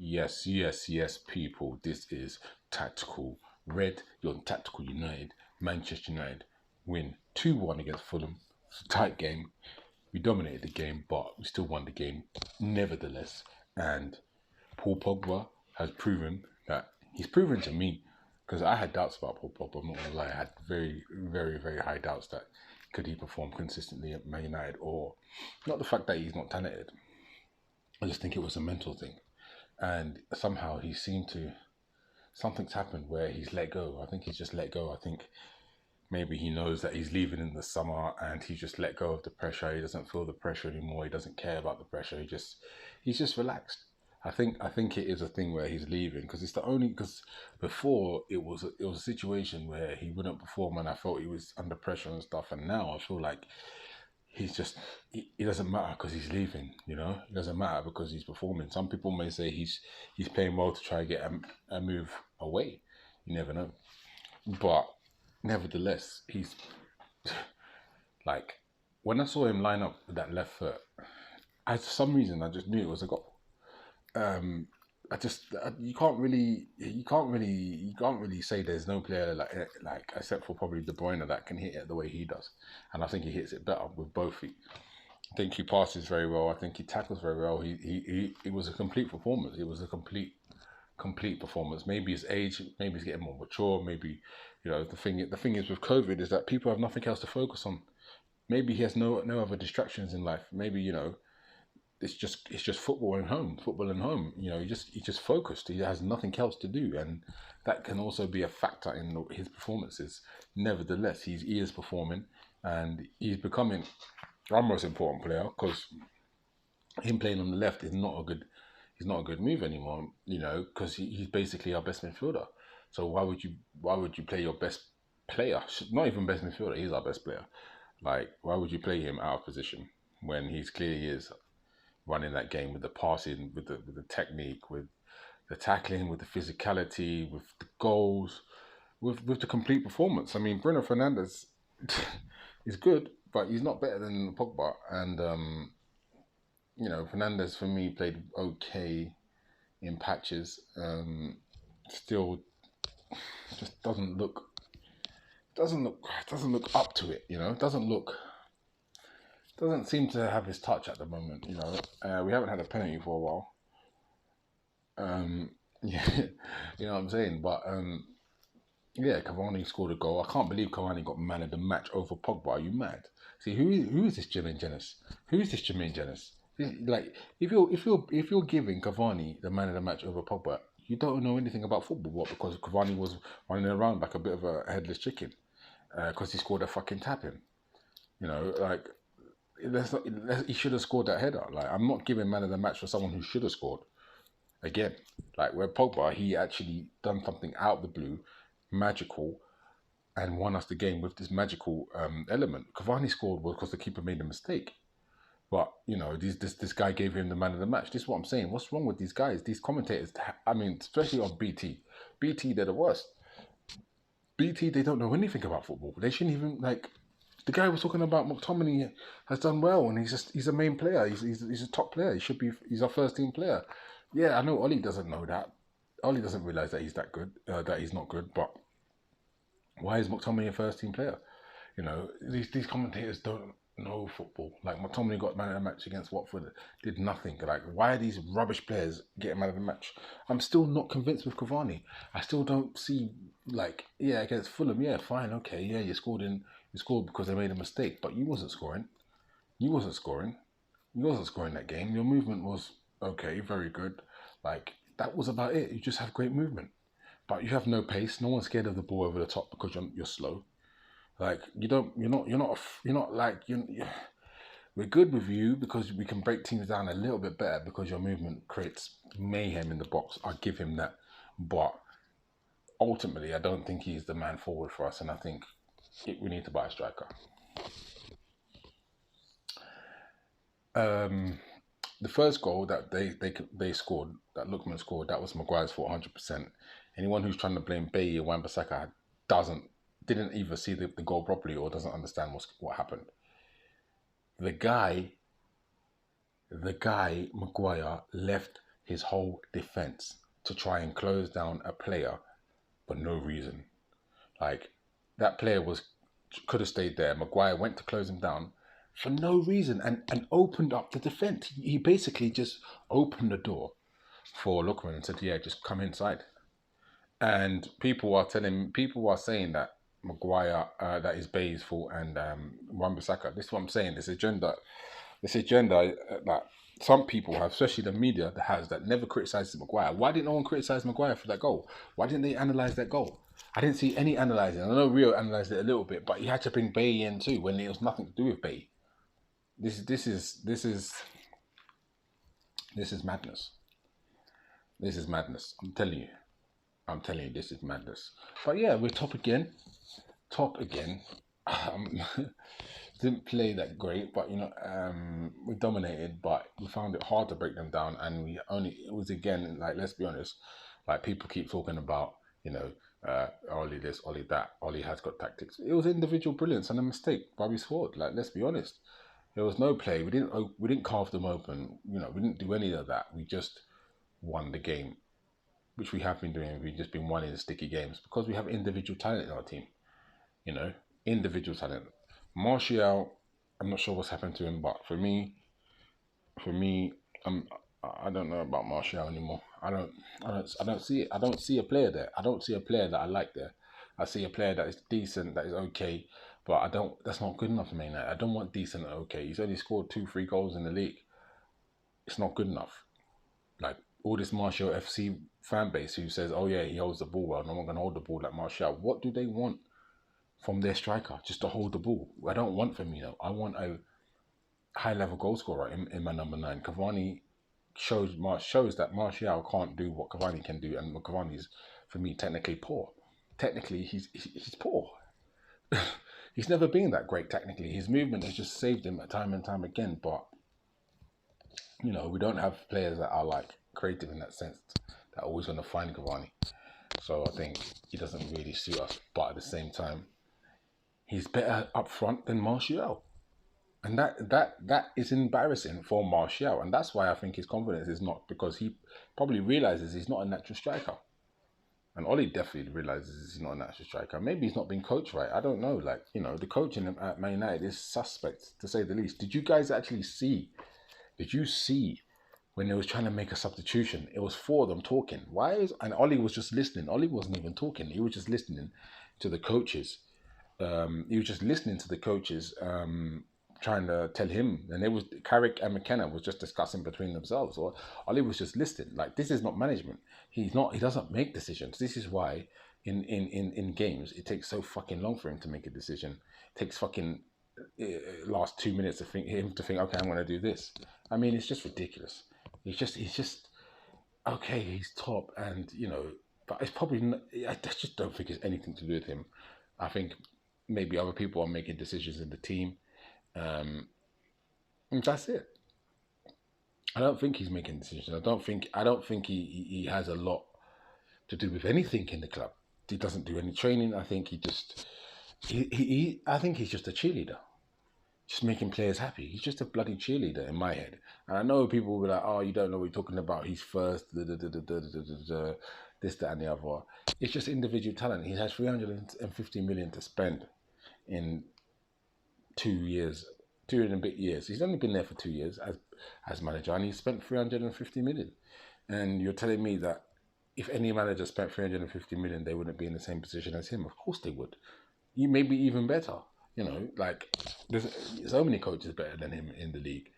Yes, yes, yes, people. This is Tactical Red. You're on Tactical United. Manchester United win 2-1 against Fulham. It's a tight game. We dominated the game, but we still won the game nevertheless. And Paul Pogba has proven that he's proven to me, because I had doubts about Paul Pogba. I'm not gonna lie, I had very, very, very high doubts that could he perform consistently at Man United, or not the fact that he's not talented. I just think it was a mental thing, and somehow he seemed to, something's happened where he's let go. I think he's just let go. I think maybe he knows that he's leaving in the summer and he just let go of the pressure. He doesn't feel the pressure anymore. He doesn't care about the pressure. He's just relaxed. I think it is a thing where he's leaving because it's the only, because before it was a situation where he wouldn't perform and I felt he was under pressure and stuff, and now I feel like he's just, it doesn't matter because he's leaving. It doesn't matter because he's performing. Some people may say he's playing well to try to get a move away. You never know, but nevertheless, he's like, when I saw him line up with that left foot, for some reason I just knew it was a goal. You can't really say there's no player like except for probably De Bruyne that can hit it the way he does, and I think he hits it better with both feet. I think he passes very well. I think he tackles very well. It was a complete performance. It was a complete performance. Maybe his age, maybe he's getting more mature. Maybe, the thing is with COVID is that people have nothing else to focus on. Maybe he has no other distractions in life. Maybe it's just football and home. He's just focused. He has nothing else to do, and that can also be a factor in his performances. Nevertheless, he is performing, and he's becoming our most important player because him playing on the left is not a good. He's not a good move anymore. Because he's basically our best midfielder. So why would you play your best player? Not even best midfielder. He's our best player. Like, why would you play him out of position when he's clearly is running that game with the passing, with the technique, with the tackling, with the physicality, with the goals, with the complete performance. I mean, Bruno Fernandes is good, but he's not better than Pogba. And Fernandes for me played okay in patches. Still, just doesn't look up to it. Doesn't seem to have his touch at the moment. We haven't had a penalty for a while. Yeah, you know what I'm saying. But yeah, Cavani scored a goal. I can't believe Cavani got man of the match over Pogba. Are you mad? See, who is this Jermaine Jenas? Who is this Jermaine Jenas? Like, if you're giving Cavani the man of the match over Pogba, you don't know anything about football. What? Because Cavani was running around like a bit of a headless chicken because he scored a fucking tap in. Like, he should have scored that header. Like, I'm not giving man of the match for someone who should have scored. Again, like where Pogba, he actually done something out of the blue, magical, and won us the game with this magical element. Cavani scored because the keeper made a mistake. But, this guy gave him the man of the match. This is what I'm saying. What's wrong with these guys? These commentators, I mean, especially on BT. BT, they're the worst. BT, they don't know anything about football. They shouldn't even, like, the guy was talking about McTominay has done well, and he's a main player. He's a top player. He's our first team player. Yeah, I know Ollie doesn't know that. Ollie doesn't realise that he's that good, that he's not good. But why is McTominay a first team player? These commentators don't know football. Like, McTominay got man of the match against Watford, did nothing. Like, why are these rubbish players getting man of the match? I'm still not convinced with Cavani. I still don't see, like, yeah, against Fulham, yeah, fine, okay, yeah, you scored because they made a mistake, but you wasn't scoring. You wasn't scoring that game. Your movement was okay, very good. Like, that was about it. You just have great movement, but you have no pace. No one's scared of the ball over the top because you're slow. Like, we're good with you because we can break teams down a little bit better because your movement creates mayhem in the box. I give him that. But ultimately, I don't think he's the man forward for us, and I think we need to buy a striker. The first goal that they scored, that Lookman scored, that was Maguire's fault 100%. Anyone who's trying to blame Bailly or Wan-Bissaka didn't either see the goal properly or doesn't understand what happened. The guy, Maguire, left his whole defense to try and close down a player for no reason. Like that player was could have stayed there. Maguire went to close him down for no reason and opened up the defense. He basically just opened the door for Lookman and said, "Yeah, just come inside." And people are saying that Maguire, that is Bay's fault, and Wan-Bissaka. This is what I'm saying. This agenda that some people have, especially the media, that has that never criticizes Maguire. Why didn't no one criticize Maguire for that goal? Why didn't they analyze that goal? I didn't see any analysing. I know Rio analysed it a little bit, but he had to bring Bay in too when it was nothing to do with Bay. This is madness. This is madness. I'm telling you, this is madness. But yeah, we're top again. Top again. Didn't play that great, but we dominated, but we found it hard to break them down, and it was again, like, let's be honest, like people keep talking about, Ollie this, Ollie that, Ollie has got tactics. It was individual brilliance and a mistake by his squad. Like, let's be honest, there was no play. We didn't carve them open. We didn't do any of that. We just won the game, which we have been doing. We've just been winning the sticky games because we have individual talent in our team. Individual talent. Martial, I'm not sure what's happened to him, but for me, I don't know about Martial anymore. I don't see it. I don't see a player there. I don't see a player that I like there. I see a player that is decent, that is okay, but that's not good enough for me. I don't want decent and okay. He's only scored 2-3 goals in the league. It's not good enough. Like all this Martial FC fan base who says, "Oh yeah, he holds the ball well. No one can hold the ball like Martial." What do they want from their striker? Just to hold the ball? I don't want Firmino. I want a high-level goal scorer in my number 9. Cavani shows that Martial can't do what Cavani can do, and Cavani's, for me, technically poor. Technically, he's poor. He's never been that great technically. His movement has just saved him time and time again, but we don't have players that are like creative in that sense, that are always going to find Cavani. So I think he doesn't really suit us, but at the same time, he's better up front than Martial. And that is embarrassing for Martial. And that's why I think his confidence is not, because he probably realizes he's not a natural striker. And Ollie definitely realizes he's not a natural striker. Maybe he's not being coached right. I don't know. The coaching at Man United is suspect, to say the least. Did you guys actually see? Did you see when they was trying to make a substitution? It was 4 of them talking. And Ollie was just listening. Ollie wasn't even talking. He was just listening to the coaches. Trying to tell him, and Carrick and McKenna was just discussing between themselves, or Ollie was just listening. Like, this is not management. He doesn't make decisions. This is why in games it takes so fucking long for him to make a decision. It takes fucking last 2 minutes to think, okay, I'm going to do this. I mean, it's just ridiculous. He's just okay. He's top, and but it's probably not, I just don't think it's anything to do with him. I think maybe other people are making decisions in the team. And that's it. I don't think he's making decisions. I don't think he has a lot to do with anything in the club. He doesn't do any training. I think I think he's just a cheerleader, just making players happy. He's just a bloody cheerleader in my head. And I know people will be like, "Oh, you don't know what you're talking about. He's first, this, that, and the other." It's just individual talent. He has 350 million to spend in 2 years, 2 and a bit years. He's only been there for 2 years as manager, and he spent 350 million. And you're telling me that if any manager spent 350 million, they wouldn't be in the same position as him? Of course they would. You may be even better. There's so many coaches better than him in the league.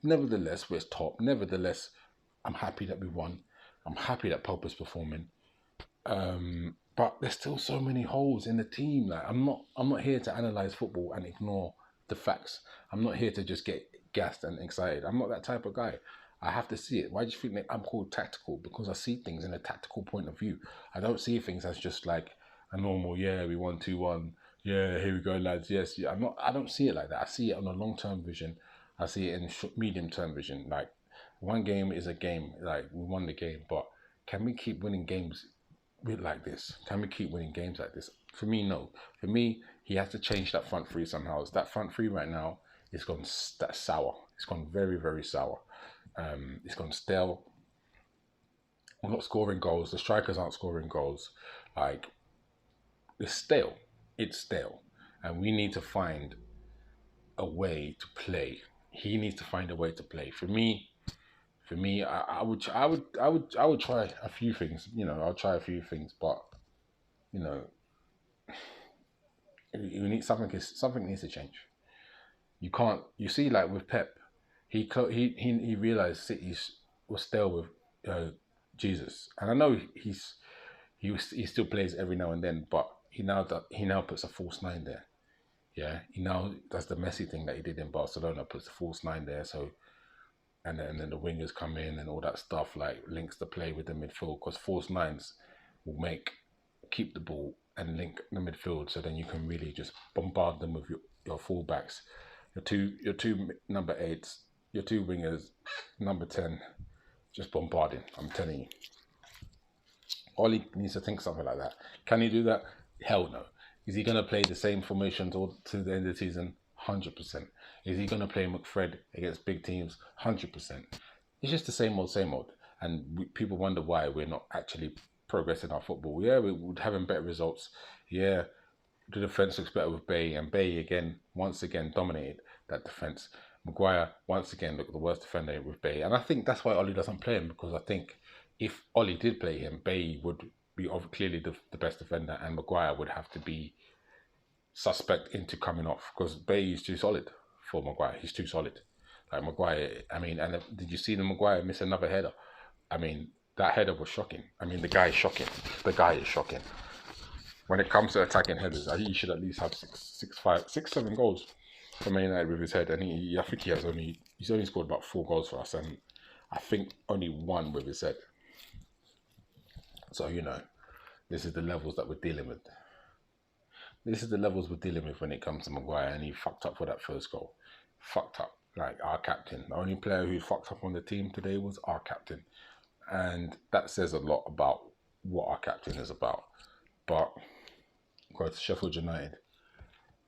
Nevertheless, we're top. Nevertheless, I'm happy that we won. I'm happy that Pogba's performing. But there's still so many holes in the team. Like, I'm not here to analyze football and ignore the facts. I'm not here to just get gassed and excited. I'm not that type of guy. I have to see it. Why do you think that I'm called tactical? Because I see things in a tactical point of view. I don't see things as just like a normal, yeah, we won 2-1. Yeah, here we go, lads. Yes, yeah. I don't see it like that. I see it on a long-term vision. I see it in medium-term vision. Like, one game is a game. Like, we won the game, but can we keep winning games like this? Can we keep winning games like this? For me, no. For me, he has to change that front three somehow. That front three right now is gone sour. It's gone very, very sour. It's gone stale. We're not scoring goals. The strikers aren't scoring goals. Like, it's stale. It's stale. And we need to find a way to play. He needs to find a way to play. For me, I would try a few things. I'll try a few things, but you know, you need something needs to change. You can't. You see, like with Pep, he realized City was stale with Jesus, and I know he still plays every now and then, but he now puts a false nine there. Yeah, he now does the messy thing that he did in Barcelona, puts a false nine there. So and then the wingers come in and all that stuff, like links the play with the midfield, because false nines will keep the ball and link the midfield, so then you can really just bombard them with your fullbacks, your two number eights, your two wingers, number 10, just bombarding. I'm telling you, Ollie needs to think something like that. Can he do that? Hell no. Is he going to play the same formations all to the end of the season? 100%. Is he going to play McFred against big teams? 100%. It's just the same old, same old. And people wonder why we're not actually progressing our football. Yeah, we're having better results. Yeah, the defence looks better with Bay. And Bay, once again, dominated that defence. Maguire, once again, looked the worst defender with Bay. And I think that's why Ollie doesn't play him, because I think if Ollie did play him, Bay would be clearly the best defender, and Maguire would have to be suspect into coming off, because Bay is too solid for Maguire. He's too solid. Like Maguire, and did you see the Maguire miss another header? I mean, that header was shocking. I mean, the guy is shocking. The guy is shocking. When it comes to attacking headers, he should at least have 7 goals for Man United with his head, and I think he's only scored about 4 goals for us, and I think only 1 with his head. So this is the levels that we're dealing with. This is the levels we're dealing with when it comes to Maguire, and he fucked up for that first goal. Fucked up. Like our captain. The only player who fucked up on the team today was our captain. And that says a lot about what our captain is about. But go to Sheffield United.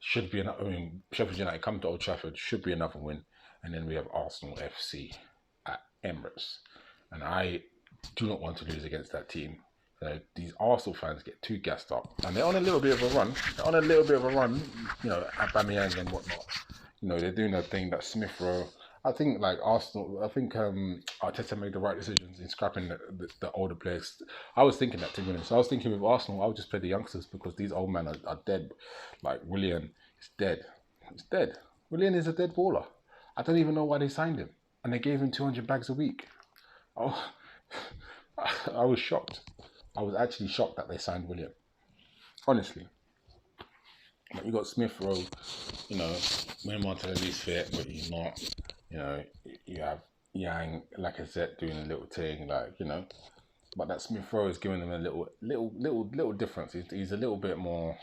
Sheffield United come to Old Trafford, should be another win. And then we have Arsenal FC at Emirates. And I do not want to lose against that team. These Arsenal fans get too gassed up, and they're on a little bit of a run. Aubameyang and whatnot. They're doing a thing that Smith Rowe. I think Arteta made the right decisions in scrapping the older players. I was thinking that, to be honest. I was thinking with Arsenal, I would just play the youngsters, because these old men are dead. Like Willian is dead. He's dead. Willian is a dead baller. I don't even know why they signed him, and they gave him 200 bags a week. Oh, I was shocked. I was actually shocked that they signed William. Honestly. But you got Smith Rowe, when Martinelli's fit, but he's not. You have Yang, like I said, doing a little thing, But that Smith Rowe is giving them a little difference. He's a little bit more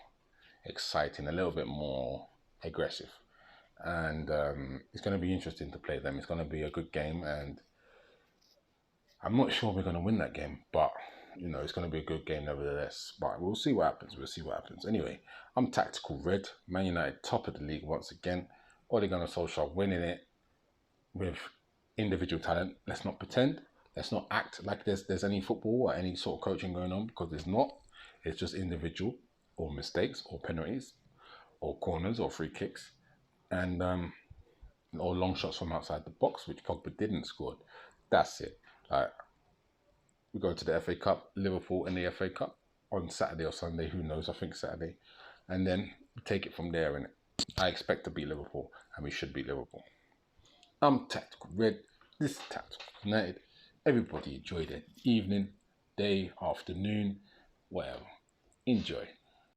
exciting, a little bit more aggressive. And it's going to be interesting to play them. It's going to be a good game, and I'm not sure we're going to win that game, but it's going to be a good game nevertheless. But we'll see what happens. Anyway, I'm Tactical Red. Man United top of the league once again. Ole Gunnar Solskjaer winning it with individual talent. Let's not pretend. Let's not act like there's any football or any sort of coaching going on, because there's not. It's just individual, or mistakes, or penalties, or corners, or free kicks, and or long shots from outside the box, which Pogba didn't score. That's it. We go to the FA Cup, Liverpool in the FA Cup on Saturday or Sunday, who knows, I think Saturday. And then we take it from there, and I expect to beat Liverpool, and we should beat Liverpool. I'm Tactical Red, this is Tactical United. Everybody enjoy their evening, day, afternoon, whatever. Enjoy.